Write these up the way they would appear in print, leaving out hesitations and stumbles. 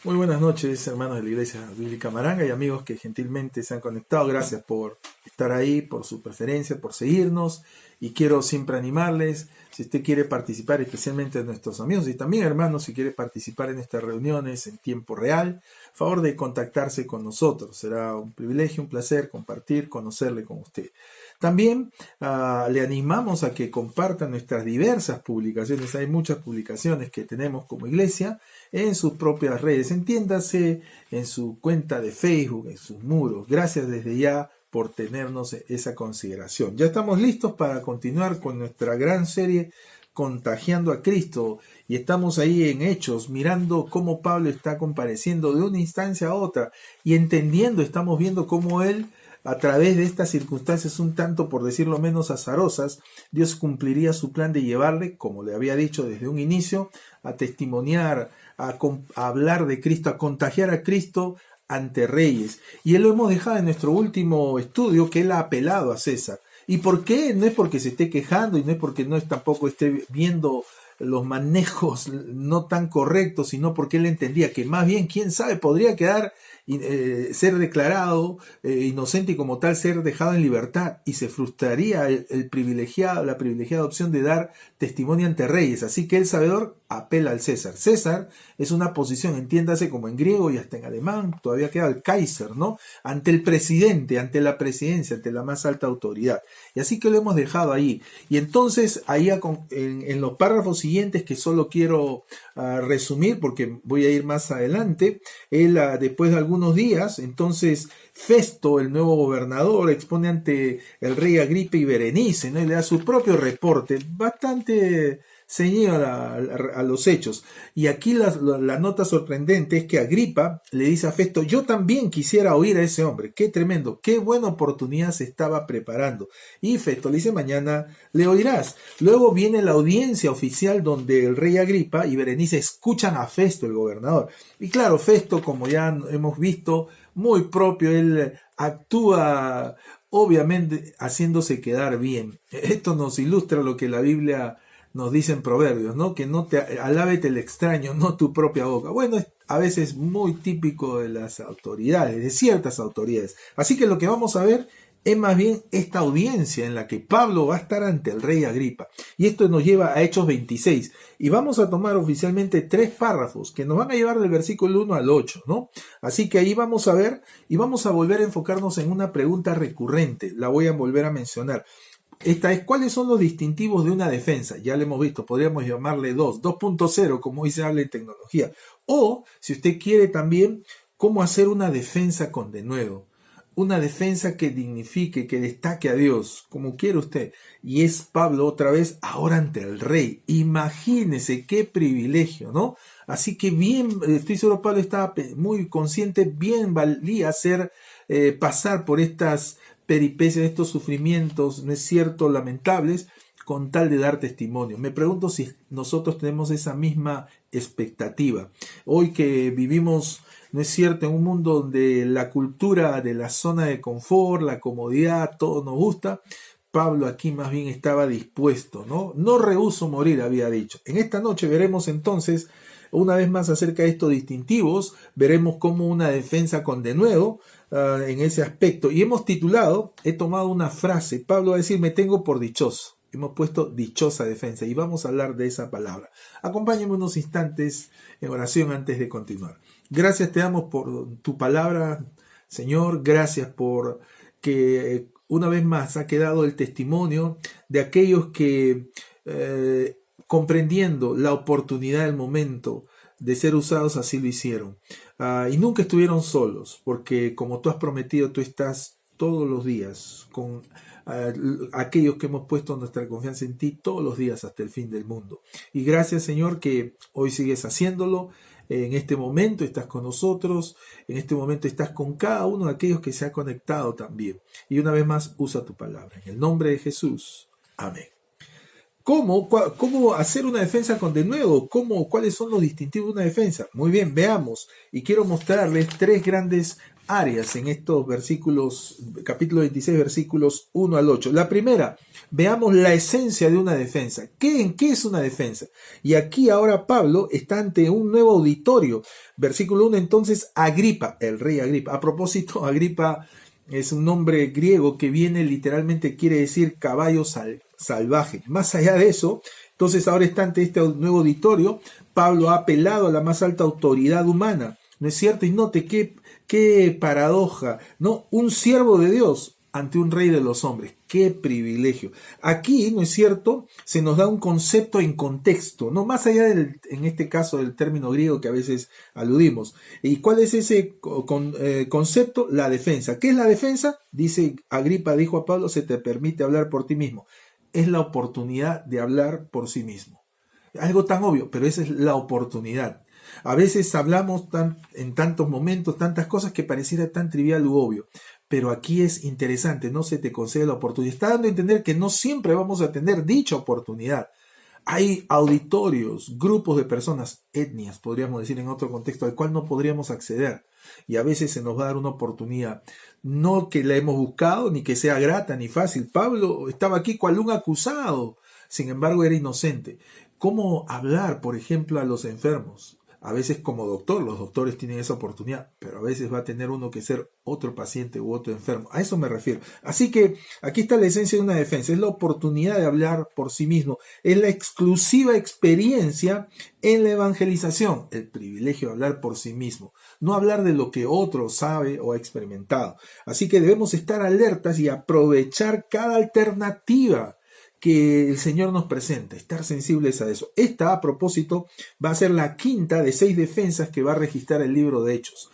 Muy buenas noches, hermanos de la Iglesia Bíblica Maranga y amigos que gentilmente se han conectado. Gracias por estar ahí, por su preferencia, por seguirnos. Y quiero siempre animarles, si usted quiere participar, especialmente de nuestros amigos y también hermanos, si quiere participar en estas reuniones en tiempo real, favor de contactarse con nosotros. Será un privilegio, un placer compartir, conocerle con usted. También le animamos a que compartan nuestras diversas publicaciones. Hay muchas publicaciones que tenemos como iglesia en sus propias redes. Entiéndase en su cuenta de Facebook, en sus muros. Gracias desde ya por tenernos esa consideración. Ya estamos listos para continuar con nuestra gran serie Contagiando a Cristo, y estamos ahí en Hechos mirando cómo Pablo está compareciendo de una instancia a otra y entendiendo, estamos viendo cómo él, a través de estas circunstancias un tanto, por decirlo menos, azarosas, Dios cumpliría su plan de llevarle, como le había dicho desde un inicio, a testimoniar, a hablar de Cristo, a contagiar a Cristo ante reyes. Y él lo hemos dejado en nuestro último estudio, que él ha apelado a César. ¿Y por qué? No es porque se esté quejando y no es porque tampoco esté viendo los manejos no tan correctos, sino porque él entendía que más bien, quién sabe, podría quedar, ser declarado inocente y como tal ser dejado en libertad, y se frustraría la privilegiada opción de dar testimonio ante reyes. Así que el sabedor apela al César. César es una posición, entiéndase, como en griego y hasta en alemán, todavía queda el Kaiser, ¿no? Ante el presidente, ante la presidencia, ante la más alta autoridad. Y así que lo hemos dejado ahí. Y entonces, ahí en los párrafos siguientes, que solo quiero resumir, porque voy a ir más adelante, él después de algunos días, entonces Festo, el nuevo gobernador, expone ante el rey Agripa y Berenice, ¿no? Y le da su propio reporte, bastante ceñido a los hechos. Y aquí la nota sorprendente es que Agripa le dice a Festo: yo también quisiera oír a ese hombre. Qué tremendo, qué buena oportunidad se estaba preparando. Y Festo le dice: mañana le oirás. Luego viene la audiencia oficial donde el rey Agripa y Berenice escuchan a Festo, el gobernador. Y claro, Festo, como ya hemos visto, muy propio, él actúa obviamente haciéndose quedar bien. Esto nos ilustra lo que la Biblia nos dice en Proverbios, ¿no? Que no te alábete el extraño, no tu propia boca. Bueno, es a veces muy típico de las autoridades, de ciertas autoridades. Así que lo que vamos a ver es más bien esta audiencia en la que Pablo va a estar ante el rey Agripa. Y esto nos lleva a Hechos 26. Y vamos a tomar oficialmente 3 párrafos que nos van a llevar del versículo 1 al 8, ¿no? Así que ahí vamos a ver y vamos a volver a enfocarnos en una pregunta recurrente. La voy a volver a mencionar. Esta es: ¿cuáles son los distintivos de una defensa? Ya lo hemos visto, podríamos llamarle 2.0, como hoy se habla en tecnología. O, si usted quiere también, cómo hacer una defensa con denuedo. Una defensa que dignifique, que destaque a Dios, como quiere usted. Y es Pablo otra vez, ahora ante el rey. Imagínese qué privilegio, ¿no? Así que bien, estoy seguro Pablo estaba muy consciente, bien valía pasar por estas peripecias, estos sufrimientos, ¿no es cierto?, lamentables, con tal de dar testimonio. Me pregunto si nosotros tenemos esa misma expectativa. Hoy que vivimos, ¿no es cierto?, en un mundo donde la cultura de la zona de confort, la comodidad, todo nos gusta, Pablo aquí más bien estaba dispuesto, ¿no? No rehúso morir, había dicho. En esta noche veremos entonces, una vez más, acerca de estos distintivos. Veremos cómo una defensa con denuedo en ese aspecto. Y hemos titulado, he tomado una frase, Pablo va a decir: me tengo por dichoso. Hemos puesto dichosa defensa y vamos a hablar de esa palabra. Acompáñenme unos instantes en oración antes de continuar. Gracias te damos por tu palabra, Señor. Gracias por que una vez más ha quedado el testimonio de aquellos que comprendiendo la oportunidad del momento de ser usados, así lo hicieron. Y nunca estuvieron solos, porque como tú has prometido, tú estás todos los días con aquellos que hemos puesto nuestra confianza en ti todos los días hasta el fin del mundo. Y gracias, Señor, que hoy sigues haciéndolo. En este momento estás con nosotros, en este momento estás con cada uno de aquellos que se ha conectado también. Y una vez más, usa tu palabra. En el nombre de Jesús. Amén. ¿Cómo hacer una defensa con denuedo? ¿Cuáles son los distintivos de una defensa? Muy bien, veamos. Y quiero mostrarles 3 grandes áreas en estos versículos, capítulo 26, versículos 1 al 8. La primera, veamos la esencia de una defensa. ¿En qué es una defensa? Y aquí ahora Pablo está ante un nuevo auditorio. Versículo 1, entonces Agripa, el rey Agripa. A propósito, Agripa es un nombre griego que viene literalmente, quiere decir caballo salvaje. Más allá de eso, entonces ahora está ante este nuevo auditorio. Pablo ha apelado a la más alta autoridad humana, ¿no es cierto? Y note qué paradoja, ¿no? Un siervo de Dios ante un rey de los hombres. ¡Qué privilegio! Aquí, ¿no es cierto?, se nos da un concepto en contexto, ¿no? Más allá en este caso, del término griego que a veces aludimos. ¿Y cuál es ese concepto? La defensa. ¿Qué es la defensa? Dice Agripa, dijo a Pablo, se te permite hablar por ti mismo. Es la oportunidad de hablar por sí mismo. Algo tan obvio, pero esa es la oportunidad. A veces hablamos en tantos momentos, tantas cosas que pareciera tan trivial u obvio. Pero aquí es interesante, no se te concede la oportunidad. Está dando a entender que no siempre vamos a tener dicha oportunidad. Hay auditorios, grupos de personas, etnias, podríamos decir en otro contexto, al cual no podríamos acceder. Y a veces se nos va a dar una oportunidad. No que la hemos buscado, ni que sea grata, ni fácil. Pablo estaba aquí cual un acusado. Sin embargo, era inocente. ¿Cómo hablar, por ejemplo, a los enfermos? A veces como doctor, los doctores tienen esa oportunidad, pero a veces va a tener uno que ser otro paciente u otro enfermo. A eso me refiero. Así que aquí está la esencia de una defensa. Es la oportunidad de hablar por sí mismo. Es la exclusiva experiencia en la evangelización. El privilegio de hablar por sí mismo. No hablar de lo que otro sabe o ha experimentado. Así que debemos estar alertas y aprovechar cada alternativa que el Señor nos presenta, estar sensibles a eso. Esta, a propósito, va a ser la quinta de 6 defensas que va a registrar el libro de Hechos.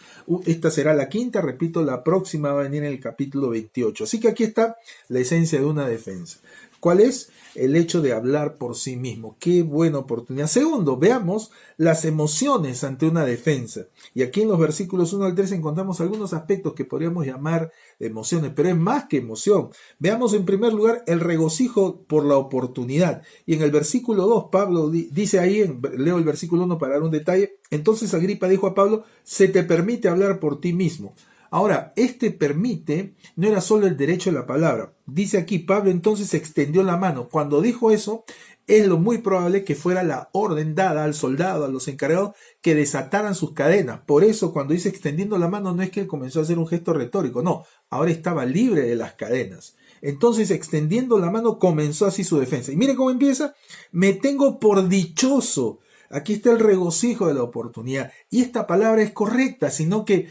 Esta será la quinta, repito, la próxima va a venir en el capítulo 28. Así que aquí está la esencia de una defensa. ¿Cuál es? El hecho de hablar por sí mismo. ¡Qué buena oportunidad! Segundo, veamos las emociones ante una defensa. Y aquí en los versículos 1 al 3 encontramos algunos aspectos que podríamos llamar emociones, pero es más que emoción. Veamos en primer lugar el regocijo por la oportunidad. Y en el versículo 2, Pablo dice ahí, leo el versículo 1 para dar un detalle, entonces Agripa dijo a Pablo, se te permite hablar por ti mismo. Ahora, este permite no era solo el derecho de la palabra. Dice aquí, Pablo entonces extendió la mano. Cuando dijo eso, es lo muy probable que fuera la orden dada al soldado, a los encargados, que desataran sus cadenas. Por eso, cuando dice extendiendo la mano, no es que él comenzó a hacer un gesto retórico, no. Ahora estaba libre de las cadenas. Entonces, extendiendo la mano, comenzó así su defensa. Y mire cómo empieza. Me tengo por dichoso. Aquí está el regocijo de la oportunidad. Y esta palabra es correcta, sino que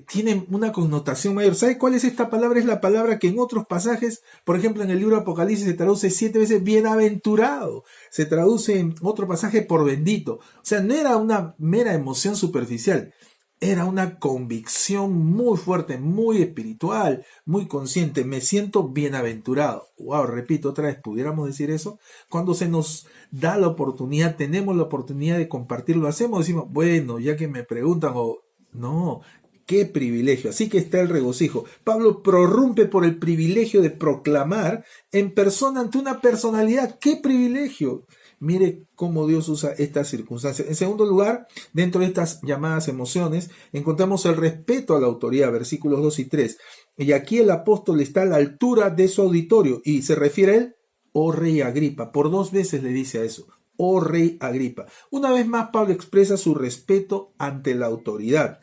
tiene una connotación mayor. ¿Sabe cuál es esta palabra? Es la palabra que en otros pasajes, por ejemplo en el libro de Apocalipsis, se traduce 7 veces bienaventurado, se traduce en otro pasaje por bendito. O sea, no era una mera emoción superficial, era una convicción muy fuerte, muy espiritual, muy consciente. Me siento bienaventurado. Wow, repito otra vez, ¿pudiéramos decir eso? Cuando se nos da la oportunidad, tenemos la oportunidad de compartirlo, hacemos, decimos, bueno, ya que me preguntan, o no, qué privilegio. Así que está el regocijo. Pablo prorrumpe por el privilegio de proclamar en persona ante una personalidad. ¡Qué privilegio! Mire cómo Dios usa estas circunstancias. En segundo lugar, dentro de estas llamadas emociones, encontramos el respeto a la autoridad, versículos 2 y 3. Y aquí el apóstol está a la altura de su auditorio y se refiere a él, oh rey Agripa. Por 2 veces le dice a eso. Oh rey Agripa. Una vez más Pablo expresa su respeto ante la autoridad,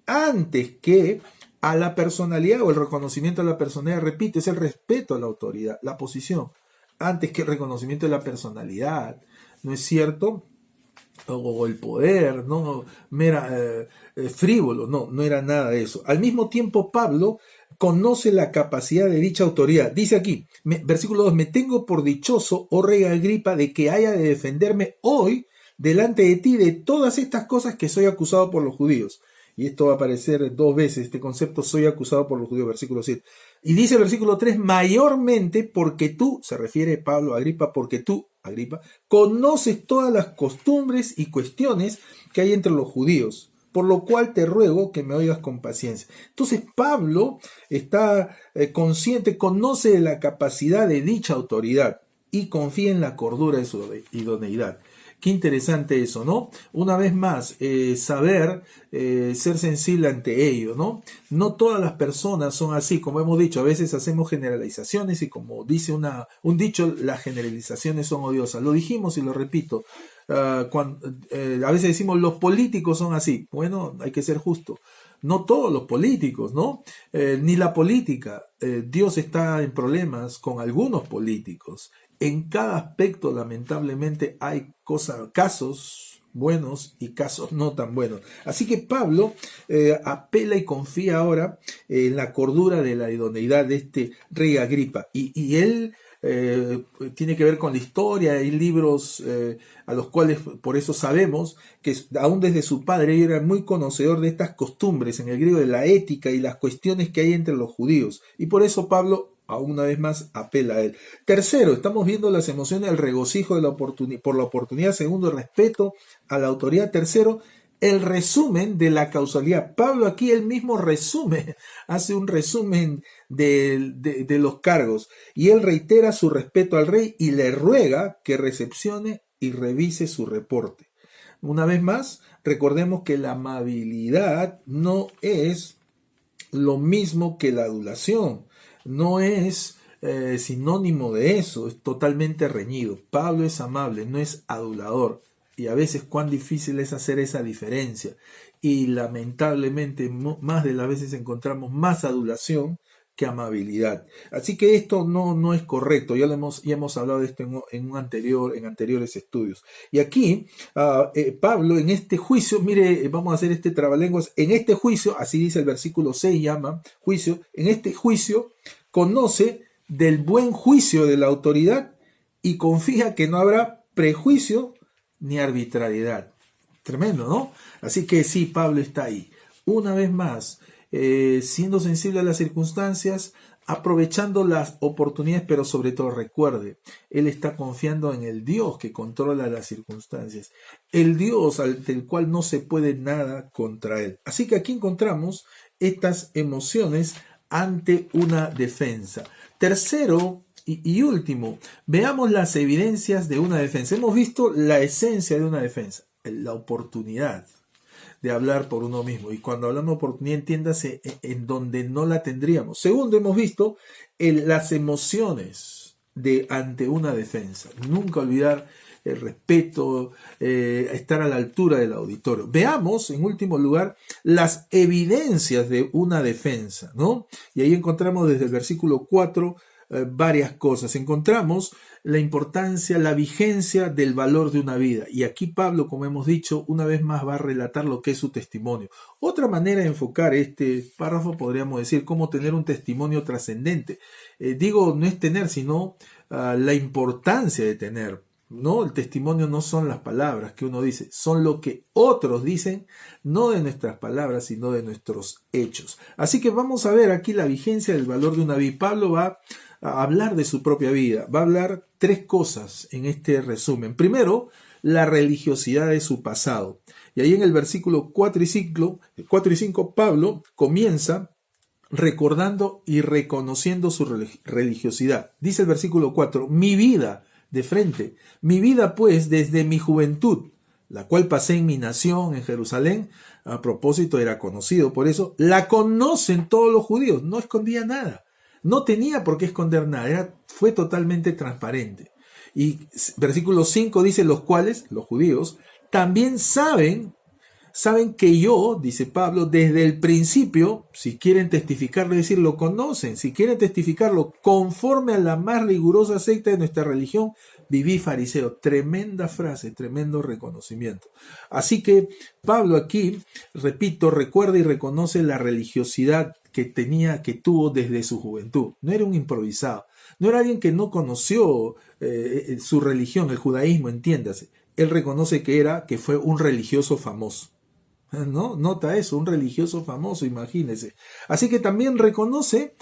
antes que a la personalidad o el reconocimiento de la personalidad. Repito, es el respeto a la autoridad, la posición, antes que el reconocimiento de la personalidad, ¿no es cierto? O el poder, no mera frívolo, no era nada de eso. Al mismo tiempo Pablo conoce la capacidad de dicha autoridad. Dice aquí, versículo 2, me tengo por dichoso, oh rey Agripa, de que haya de defenderme hoy delante de ti de todas estas cosas que soy acusado por los judíos. Y esto va a aparecer 2 veces, este concepto, soy acusado por los judíos, versículo 7. Y dice el versículo 3, mayormente porque tú, se refiere Pablo a Agripa, porque tú, Agripa, conoces todas las costumbres y cuestiones que hay entre los judíos, por lo cual te ruego que me oigas con paciencia. Entonces Pablo está consciente, conoce de la capacidad de dicha autoridad y confía en la cordura de su idoneidad. Qué interesante eso, ¿no? Una vez más, saber ser sensible ante ello, ¿no? No todas las personas son así, como hemos dicho, a veces hacemos generalizaciones y como dice un dicho, las generalizaciones son odiosas. Lo dijimos y lo repito. A veces decimos los políticos son así. Bueno, hay que ser justo. No todos los políticos, ¿no? Ni la política. Dios está en problemas con algunos políticos. En cada aspecto, lamentablemente, hay casos buenos y casos no tan buenos. Así que Pablo apela y confía ahora en la cordura de la idoneidad de este rey Agripa. Y él tiene que ver con la historia. Hay libros a los cuales por eso sabemos que aún desde su padre era muy conocedor de estas costumbres, en el griego de la ética y las cuestiones que hay entre los judíos. Y por eso Pablo una vez más apela a él. Tercero, estamos viendo las emociones del regocijo por la oportunidad. Segundo, el respeto a la autoridad. Tercero, el resumen de la causalidad. Pablo aquí él mismo hace un resumen de los cargos. Y él reitera su respeto al rey y le ruega que recepcione y revise su reporte. Una vez más, recordemos que la amabilidad no es lo mismo que la adulación. No es sinónimo de eso, es totalmente reñido. Pablo es amable, no es adulador. Y a veces cuán difícil es hacer esa diferencia. Y lamentablemente más de las veces encontramos más adulación que amabilidad. Así que esto no es correcto. Ya hemos hablado de esto en anteriores estudios. Y aquí Pablo en este juicio, mire, vamos a hacer este trabalenguas. En este juicio, así dice el versículo 6, llama juicio. En este juicio conoce del buen juicio de la autoridad y confía que no habrá prejuicio ni arbitrariedad. Tremendo, ¿no? Así que sí, Pablo está ahí. Una vez más, siendo sensible a las circunstancias, aprovechando las oportunidades, pero sobre todo recuerde, él está confiando en el Dios que controla las circunstancias, el Dios ante el cual no se puede nada contra él. Así que aquí encontramos estas emociones ante una defensa. Tercero y último, veamos las evidencias de una defensa. Hemos visto la esencia de una defensa, la oportunidad de hablar por uno mismo. Y cuando hablamos de oportunidad, entiéndase en donde no la tendríamos. Segundo, hemos visto las emociones ante una defensa. Nunca olvidar el respeto, estar a la altura del auditorio. Veamos, en último lugar, las evidencias de una defensa, ¿no? Y ahí encontramos desde el versículo 4 varias cosas. Encontramos la importancia, la vigencia del valor de una vida. Y aquí Pablo, como hemos dicho, una vez más va a relatar lo que es su testimonio. Otra manera de enfocar este párrafo podríamos decir cómo tener un testimonio trascendente. No es tener, sino la importancia de tener. No, el testimonio no son las palabras que uno dice, son lo que otros dicen, no de nuestras palabras, sino de nuestros hechos. Así que vamos a ver aquí la vigencia del valor de una vida. Pablo va a hablar de su propia vida, va a hablar tres cosas en este resumen. Primero, la religiosidad de su pasado. Y ahí en el versículo 4 y 5, Pablo comienza recordando y reconociendo su religiosidad. Dice el versículo 4, mi vida de frente. Mi vida, pues, desde mi juventud, la cual pasé en mi nación, en Jerusalén, a propósito era conocido, por eso la conocen todos los judíos, no escondía nada, no tenía por qué esconder nada, fue totalmente transparente. Y versículo 5 dice, los cuales, los judíos, también saben que yo, dice Pablo, desde el principio, si quieren testificarlo, es decir, lo conocen, si quieren testificarlo conforme a la más rigurosa secta de nuestra religión, viví fariseo. Tremenda frase, tremendo reconocimiento. Así que Pablo aquí, repito, recuerda y reconoce la religiosidad que tuvo desde su juventud. No era un improvisado, no era alguien que no conoció su religión, el judaísmo, entiéndase. Él reconoce que fue un religioso famoso. ¿No? Nota eso, un religioso famoso, imagínese. Así que también reconoce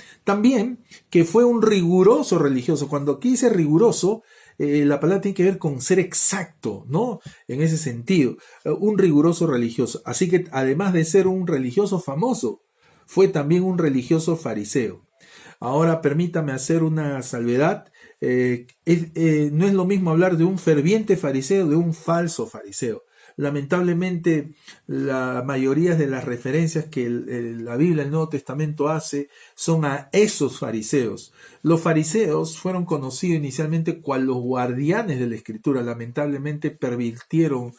que fue un riguroso religioso. Cuando aquí dice riguroso, la palabra tiene que ver con ser exacto, ¿no? En ese sentido, un riguroso religioso. Así que además de ser un religioso famoso, fue también un religioso fariseo. Ahora permítame hacer una salvedad. No es lo mismo hablar de un ferviente fariseo de un falso fariseo. Lamentablemente, la mayoría de las referencias que la Biblia, el Nuevo Testamento hace, son a esos fariseos. Los fariseos fueron conocidos inicialmente cual los guardianes de la Escritura. Lamentablemente pervirtieron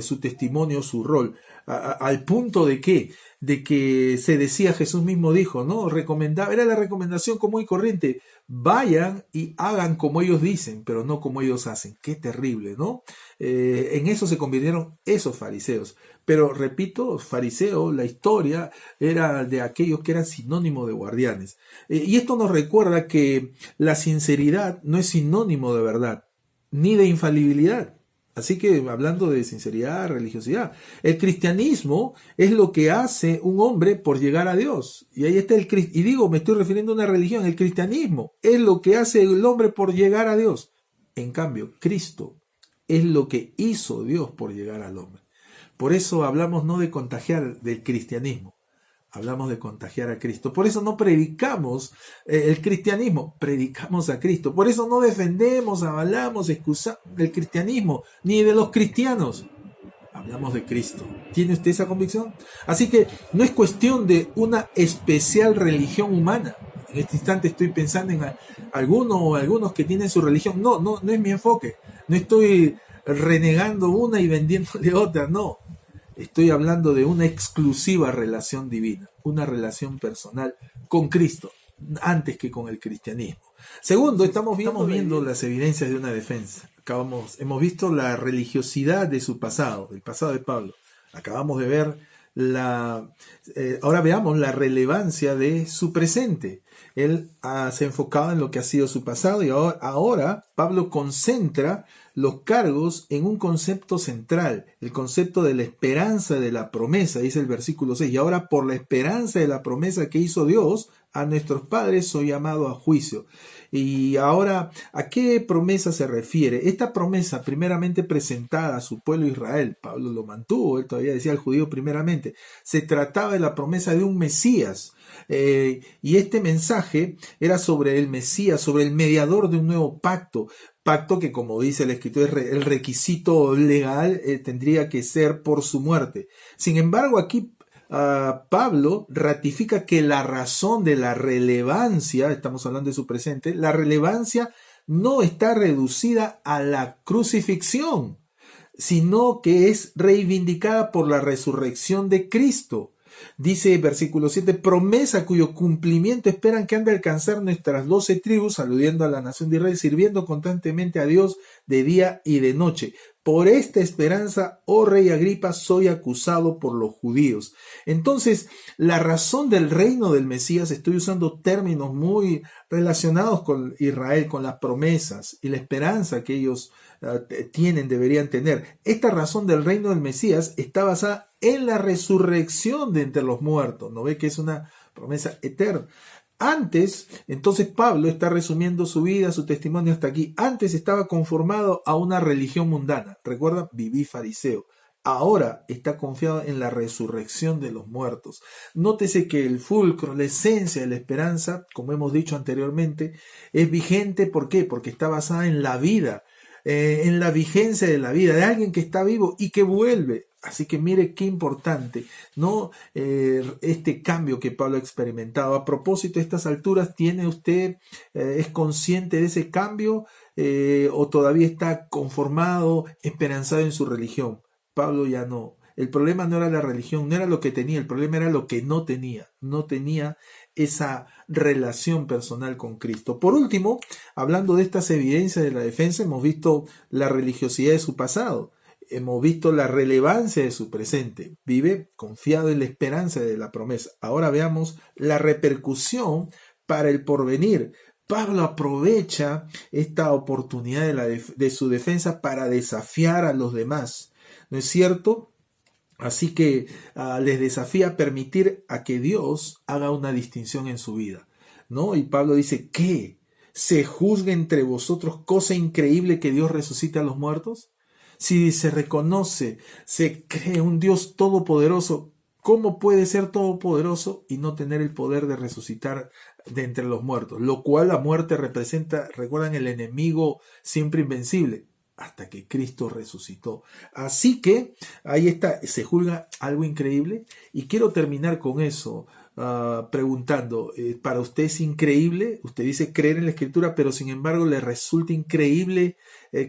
su testimonio, su rol, al punto de que se decía, Jesús mismo dijo, ¿no? Era la recomendación común y corriente: vayan y hagan como ellos dicen, pero no como ellos hacen. Qué terrible, ¿no? En eso se convirtieron esos fariseos. Pero repito, fariseo, la historia era de aquellos que eran sinónimo de guardianes. Y esto nos recuerda que la sinceridad no es sinónimo de verdad, ni de infalibilidad. Así que, hablando de sinceridad, religiosidad, el cristianismo es lo que hace un hombre por llegar a Dios. Y ahí está me estoy refiriendo a una religión. El cristianismo es lo que hace el hombre por llegar a Dios. En cambio, Cristo es lo que hizo Dios por llegar al hombre. Por eso hablamos no de contagiar del cristianismo, hablamos de contagiar a Cristo. Por eso no predicamos el cristianismo, predicamos a Cristo. Por eso no defendemos, avalamos, excusamos el cristianismo, ni de los cristianos. Hablamos de Cristo. ¿Tiene usted esa convicción? Así que no es cuestión de una especial religión humana. En este instante estoy pensando en algunos que tienen su religión. No es mi enfoque. No estoy renegando una y vendiéndole otra, no. Estoy hablando de una exclusiva relación divina, una relación personal con Cristo, antes que con el cristianismo. Segundo, estamos viendo las evidencias de una defensa. Hemos visto la religiosidad de su pasado, del pasado de Pablo. Acabamos de ver ahora veamos la relevancia de su presente. Él se enfocaba en lo que ha sido su pasado y ahora Pablo concentra los cargos en un concepto central, el concepto de la esperanza de la promesa, dice el versículo 6. Y ahora, por la esperanza de la promesa que hizo Dios a nuestros padres, soy llamado a juicio. Y ahora, ¿a qué promesa se refiere? Esta promesa, primeramente presentada a su pueblo Israel, Pablo lo mantuvo, él todavía decía al judío primeramente, se trataba de la promesa de un Mesías. Y este mensaje era sobre el Mesías, sobre el mediador de un nuevo pacto que, como dice la Escritura, el requisito legal tendría que ser por su muerte. Sin embargo, aquí Pablo ratifica que la razón de la relevancia, estamos hablando de su presente, la relevancia no está reducida a la crucifixión, sino que es reivindicada por la resurrección de Cristo. Dice versículo 7, promesa cuyo cumplimiento esperan que han de alcanzar nuestras 12 tribus, aludiendo a la nación de Israel, sirviendo constantemente a Dios de día y de noche. Por esta esperanza, oh rey Agripa, soy acusado por los judíos. Entonces, la razón del reino del Mesías, estoy usando términos muy relacionados con Israel, con las promesas y la esperanza que ellos deberían tener. Esta razón del reino del Mesías está basada en la resurrección de entre los muertos. ¿No ve que es una promesa eterna? Antes, entonces Pablo está resumiendo su vida, su testimonio hasta aquí. Antes estaba conformado a una religión mundana. Recuerda, viví fariseo. Ahora está confiado en la resurrección de los muertos. Nótese que el fulcro, la esencia de la esperanza, como hemos dicho anteriormente, es vigente. ¿Por qué? Porque está basada en la vida, en la vigencia de la vida, de alguien que está vivo y que vuelve. Así que mire qué importante, ¿no? Este cambio que Pablo ha experimentado. A propósito, a estas alturas, ¿tiene usted, es consciente de ese cambio o todavía está conformado, esperanzado en su religión? Pablo ya no. El problema no era la religión, no era lo que tenía, el problema era lo que no tenía. No tenía esa relación personal con Cristo. Por último, hablando de estas evidencias de la defensa, hemos visto la religiosidad de su pasado. Hemos visto la relevancia de su presente. Vive confiado en la esperanza de la promesa. Ahora veamos la repercusión para el porvenir. Pablo aprovecha esta oportunidad de su defensa para desafiar a los demás. ¿No es cierto? Así que les desafía a permitir a que Dios haga una distinción en su vida, ¿no? Y Pablo dice, ¿qué? ¿Se juzga entre vosotros cosa increíble que Dios resucite a los muertos? Si se reconoce, se cree un Dios todopoderoso, ¿Cómo puede ser todopoderoso y no tener el poder de resucitar de entre los muertos? Lo cual la muerte representa, recuerdan, el enemigo siempre invencible, hasta que Cristo resucitó. Así que ahí está, se juzga algo increíble. Y quiero terminar con eso, preguntando, ¿para usted es increíble? Usted dice creer en la Escritura, pero sin embargo le resulta increíble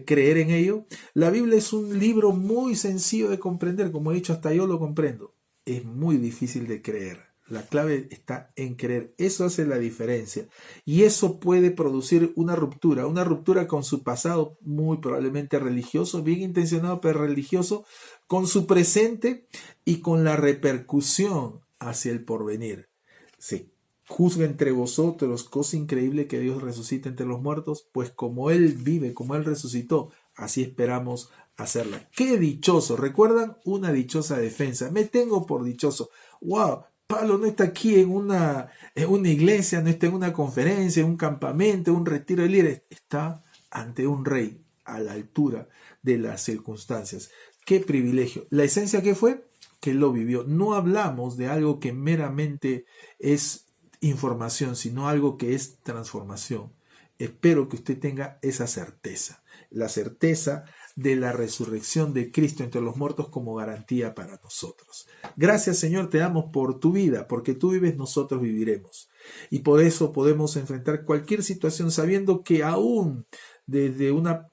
creer en ello. La Biblia es un libro muy sencillo de comprender, como he dicho, hasta yo lo comprendo. Es muy difícil de creer. La clave está en creer. Eso hace la diferencia. Y eso puede producir una ruptura con su pasado, muy probablemente religioso, bien intencionado, pero religioso, con su presente y con la repercusión hacia el porvenir. Se juzga entre vosotros, cosa increíble que Dios resucite entre los muertos, pues como Él vive, como Él resucitó, así esperamos hacerla. ¡Qué dichoso! ¿Recuerdan? Una dichosa defensa. Me tengo por dichoso. ¡Wow! Pablo no está aquí en una iglesia, no está en una conferencia, en un campamento, en un retiro de líderes. Está ante un rey a la altura de las circunstancias. ¡Qué privilegio! ¿La esencia qué fue? Que él lo vivió. No hablamos de algo que meramente es información, sino algo que es transformación. Espero que usted tenga esa certeza. La certeza de la resurrección de Cristo entre los muertos como garantía para nosotros. Gracias, Señor, te damos por tu vida, porque tú vives, nosotros viviremos. Y por eso podemos enfrentar cualquier situación sabiendo que aún desde una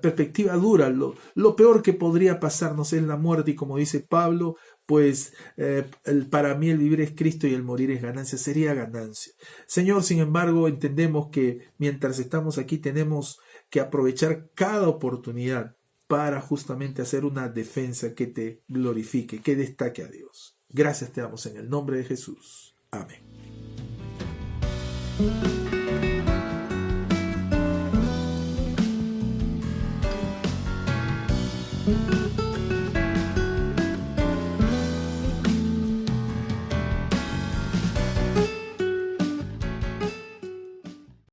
perspectiva dura, lo peor que podría pasarnos es la muerte, y como dice Pablo, pues para mí el vivir es Cristo y el morir es ganancia, sería ganancia. Señor, sin embargo, entendemos que mientras estamos aquí tenemos que aprovechar cada oportunidad para justamente hacer una defensa que te glorifique, que destaque a Dios. Gracias te damos en el nombre de Jesús. Amén.